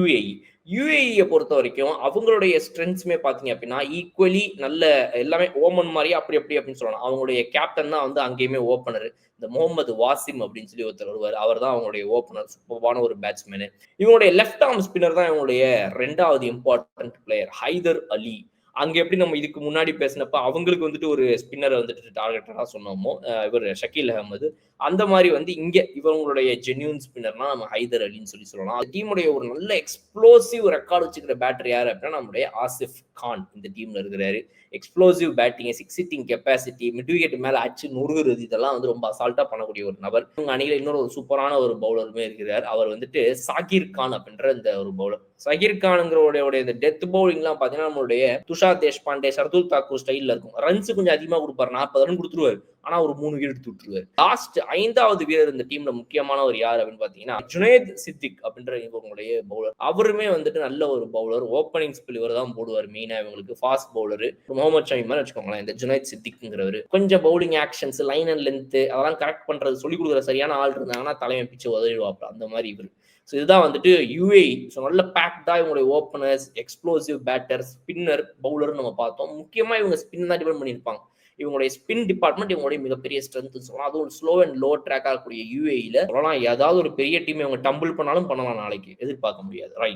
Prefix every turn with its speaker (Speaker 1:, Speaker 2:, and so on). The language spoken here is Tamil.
Speaker 1: யுஏஇ. யுஏஇய பொறுத்த வரைக்கும் அவங்களுடைய ஸ்ட்ரென்த்ஸுமே பார்த்தீங்க அப்படின்னா, ஈக்குவலி நல்ல எல்லாமே ஓமன் மாரியே அப்படி அப்படி அப்படின்னு சொல்லலாம். அவங்களுடைய கேப்டன் தான் வந்து அங்கேயுமே ஓப்பனரு. இந்த முகமது வாசிம் அப்படின்னு சொல்லி ஒருத்தர் வருவாரு. அவர் தான் அவங்களுடைய ஓப்பனர். சூப்பர்பான ஒரு பேட்ஸ்மேனு. இவங்களுடைய லெஃப்ட் ஆர்ம் ஸ்பின்னர் தான் இவங்களுடைய 2வது இம்பார்ட்டன்ட் பிளேயர் ஹைதர் அலி. அங்க எப்படி நம்ம இதுக்கு முன்னாடி பேசினப்ப அவங்களுக்கு வந்துட்டு ஒரு ஸ்பின்னரை வந்துட்டு டார்கெட்டடா சொன்னோமோ, இவர் ஷக்கீல் அகமது. அந்த மாரி வந்து இங்க இவங்களுடைய ஜென்யூன் ஸ்பின்னர்னா நம்ம ஹைதர் அலின்னு சொல்லலாம். டீமுடைய ஒரு நல்ல எக்ஸ்ப்ளோசிவ் ரெக்கார்டு வச்சுக்கிற பேட்டர் யாரு அப்படின்னா நம்முடைய ஆசிஃப் கான் இந்த டீம்ல இருக்கிறாரு. Explosive batting, six hitting capacity, mid wicket மேல அச்சு நொறுகுறது இதெல்லாம் வந்து ரொம்ப அசால்ட்டா பண்ணக்கூடிய ஒரு நபர். இவங்க அணியில இன்னொரு ஒரு சூப்பரான ஒரு பவுலருமே இருக்கிறார். அவர் வந்துட்டு சாகிர் கான் அப்படின்ற இந்த ஒரு பவுலர். சகிர் கானுங்கிறோடைய இந்த டெத் பவுலிங்லாம் பாத்தீங்கன்னா நம்மளுடைய துஷார் தேஷ்பாண்டே, ஷர்துல் தாக்கூர் ஸ்டைல்ல இருக்கும். ரன்ஸ் கொஞ்சம் அதிகமா கொடுப்பாரு. 40 ரன் கொடுத்துருவாரு. ஆனா ஒரு 3 விக்கெட் எடுத்து விட்டுருவாரு. லாஸ்ட் 5வது வீரர் இந்த டீம்ல முக்கியமானவர் யார் அப்படின்னு பாத்தீங்கன்னா ஜுனைத் சித்திக் அப்படின்ற இவங்களுடைய பவுலர். அவருமே வந்துட்டு நல்ல ஒரு பவுலர். ஓப்பனிங் ஸ்பெல் இவர் தான் போடுவார் மெயினா இவங்களுக்கு. Fast bowler. முகமது ஷமி மாதிரி வச்சுக்கோங்களேன். இந்த ஜுனைத் சித்திக்ங்கிறவர் கொஞ்சம் bowling actions, line and length அதெல்லாம் கரெக்ட் பண்றது சொல்லி கொடுக்குற சரியான ஆள் இருந்தாங்கன்னா தலைமை பிச்சு உதறிடுவாப்ல. அந்த மாதிரி இவர். ஸோ இதுதான் வந்துட்டு யுஏஇ. ஸோ நல்ல பேக்டா இவங்களுடைய openers, explosive batter, spinner, bowler நம்ம பார்த்தோம். முக்கியமா இவங்க ஸ்பின் தான் டிபெண்ட் பண்ணியிருப்பாங்க. இவங்களுடைய ஸ்பின் டிபார்ட்மெண்ட் இவங்களுடைய மிகப்பெரிய ஸ்ட்ரென்த் சொல்லலாம். அதுவும் ஸ்லோ அண்ட் லோ ட்ராக் ஆகக்கூடிய யுஏஇல சொல்லலாம் ஏதாவது ஒரு பெரிய டீம் இவங்க டம்பிள் பண்ணாலும் பண்ணலாம் நாளைக்கு எதிர்பார்க்க முடியாது. ரைட்.